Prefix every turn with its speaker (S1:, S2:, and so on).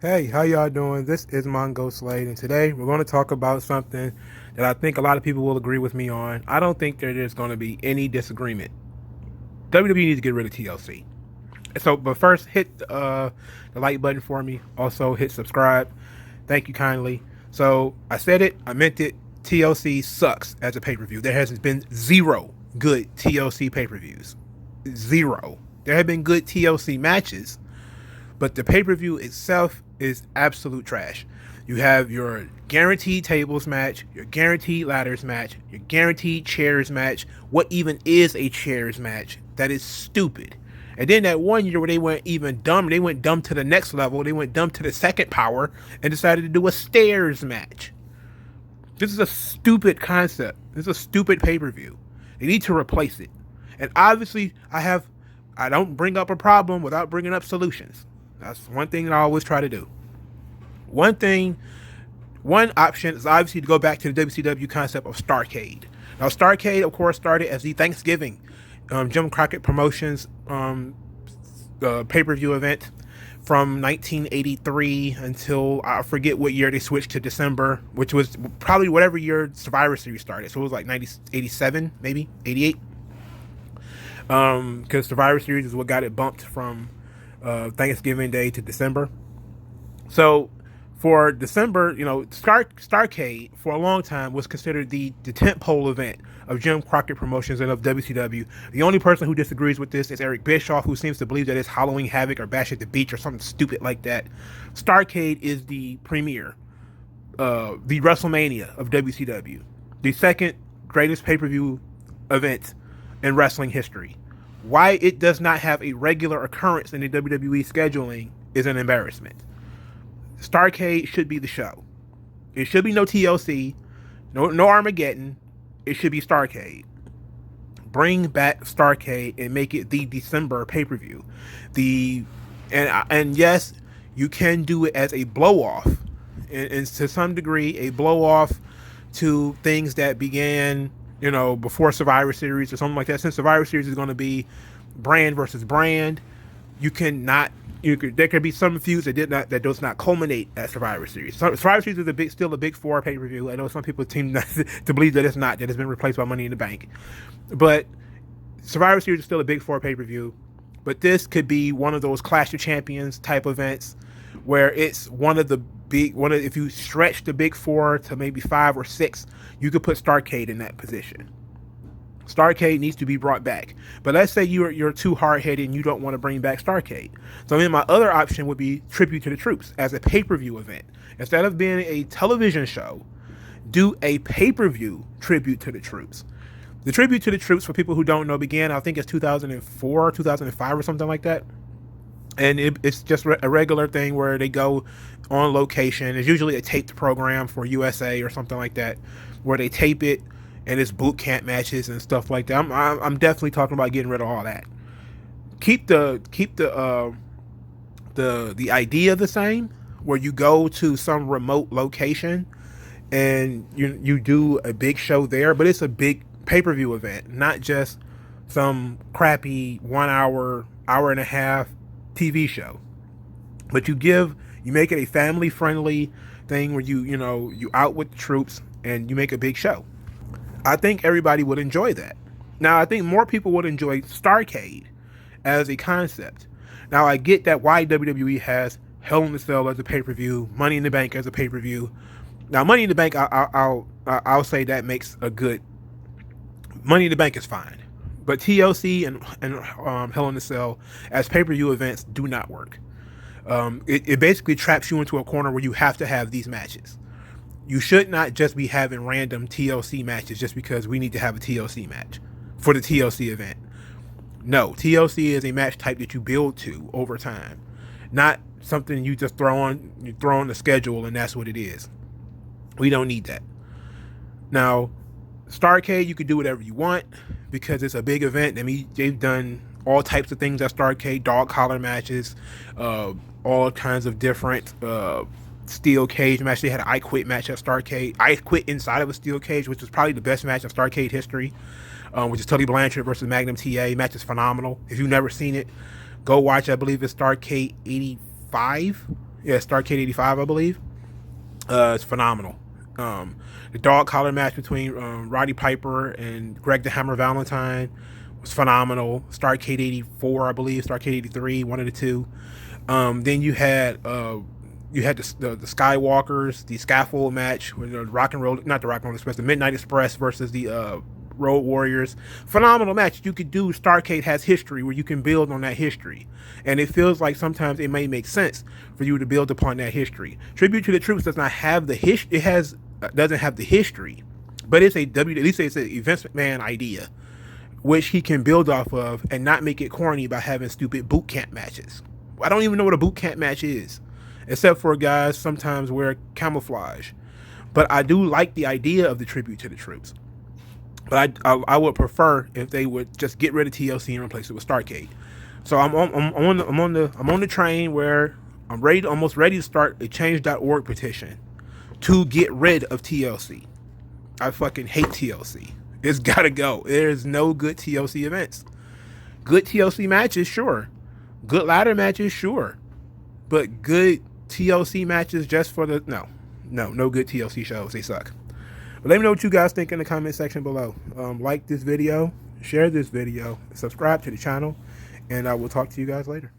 S1: Hey, how y'all doing? This is Mongo Slade, and today we're going to talk about something that I think a lot of people will agree with me on. I don't think there's going to be any disagreement. WWE needs to get rid of TLC. But first, hit the like button for me. Also, hit subscribe. Thank you kindly. So, I said it, I meant it. TLC sucks as a pay per view. There has been zero good TLC pay per views. Zero. There have been good TLC matches, but the pay per view itself is absolute trash. You have your guaranteed tables match, your guaranteed ladders match, your guaranteed chairs match. What even is a chairs match? That is stupid. And then that one year where they went even dumb, they went dumb to the next level. They went dumb to the second power and decided to do a stairs match. This is a stupid concept. This is a stupid pay per view. They need to replace it. And obviously, I don't bring up a problem without bringing up solutions. That's one thing that I always try to do. One thing, one option is obviously to go back to the WCW concept of Starrcade. Now, Starrcade, of course, started as the Thanksgiving Jim Crockett Promotions pay-per-view event from 1983 until I forget what year they switched to December, which was probably whatever year Survivor Series started. So it was like 87, maybe 88. Because Survivor Series is what got it bumped from Thanksgiving Day to December. So for December, Starrcade for a long time was considered the tentpole event of Jim Crockett Promotions and of WCW. The only person who disagrees with this is Eric Bischoff, who seems to believe that it's Halloween Havoc or Bash at the Beach or something stupid like that. Starrcade is the premier, the WrestleMania of WCW, the second greatest pay-per-view event in wrestling history. Why it does not have a regular occurrence in the WWE scheduling is an embarrassment. Starrcade should be the show. It should be no TLC, no Armageddon. It should be Starrcade. Bring back Starrcade and make it the December pay-per-view. And yes, you can do it as a blow-off, and to some degree a blow-off to things that began, before Survivor Series or something like that. Since Survivor Series is going to be brand versus brand, there could be some feuds that does not culminate at Survivor Series. Survivor Series is still a big four pay per view. I know some people seem to believe that it's not, that it's been replaced by Money in the Bank, but Survivor Series is still a big four pay per view. But this could be one of those Clash of Champions type events where it's if you stretch the big four to maybe 5 or 6, you could put Starrcade in that position. Starrcade needs to be brought back. But let's say you're too hard-headed and you don't want to bring back Starrcade. So then my other option would be Tribute to the Troops as a pay-per-view event. Instead of being a television show, do a pay-per-view Tribute to the Troops. The Tribute to the Troops, for people who don't know, began, I think it's 2004, 2005 or something like that. And it's just a regular thing where they go on location. It's usually a taped program for USA or something like that, where they tape it, and it's boot camp matches and stuff like that. I'm definitely talking about getting rid of all that. Keep the idea the same, where you go to some remote location and you do a big show there, but it's a big pay-per-view event, not just some crappy 1 hour, hour and a half TV show. But you make it a family-friendly thing where you out with the troops and you make a big show. I think everybody would enjoy that. Now, I think more people would enjoy Starrcade as a concept. Now, I get that why WWE has Hell in a Cell as a pay-per-view, Money in the Bank as a pay-per-view. Now, Money in the Bank, I'll say that makes a good. Money in the Bank is fine, but TLC and Hell in a Cell as pay-per-view events do not work. It basically traps you into a corner where you have to have these matches. You should not just be having random TLC matches just because we need to have a TLC match for the TLC event. No, TLC is a match type that you build to over time, not something you just throw on the schedule and that's what it is. We don't need that. Now, Starrcade, you can do whatever you want because it's a big event. I mean, they've done all types of things at Starrcade, dog collar matches, all kinds of different steel cage match. They had an I Quit match at Starrcade. I Quit inside of a steel cage, which was probably the best match of Starrcade history, which is Tully Blanchard versus Magnum TA. Match is phenomenal. If you've never seen it, go watch. I believe it's Starrcade 85. Yeah, Starrcade 85, I believe. It's phenomenal. The dog collar match between Roddy Piper and Greg the Hammer Valentine was phenomenal. Starrcade 84, I believe. Starrcade 83, one of the two. Then you had the Skywalkers, the scaffold match with the Rock and Roll, not the Rock and Roll Express, the Midnight Express versus the Road Warriors. Phenomenal match. You could do. Starrcade has history where you can build on that history, and it feels like sometimes it may make sense for you to build upon that history. Tribute to the Troops does not have the history. Doesn't have the history, but it's at least it's an Vince McMahon idea, which he can build off of and not make it corny by having stupid boot camp matches. I don't even know what a boot camp match is, except for guys sometimes wear camouflage. But I do like the idea of the Tribute to the Troops. But I would prefer if they would just get rid of TLC and replace it with Starrcade. So I'm on the train where I'm almost ready to start a change.org petition to get rid of TLC. I fucking hate TLC. It's gotta go. There's no good TLC events. Good TLC matches, sure. Good ladder matches, sure. But good TLC matches just for the no good TLC shows. They suck. But let me know what you guys think in the comment section below. Like this video, share this video, subscribe to the channel, and I will talk to you guys later.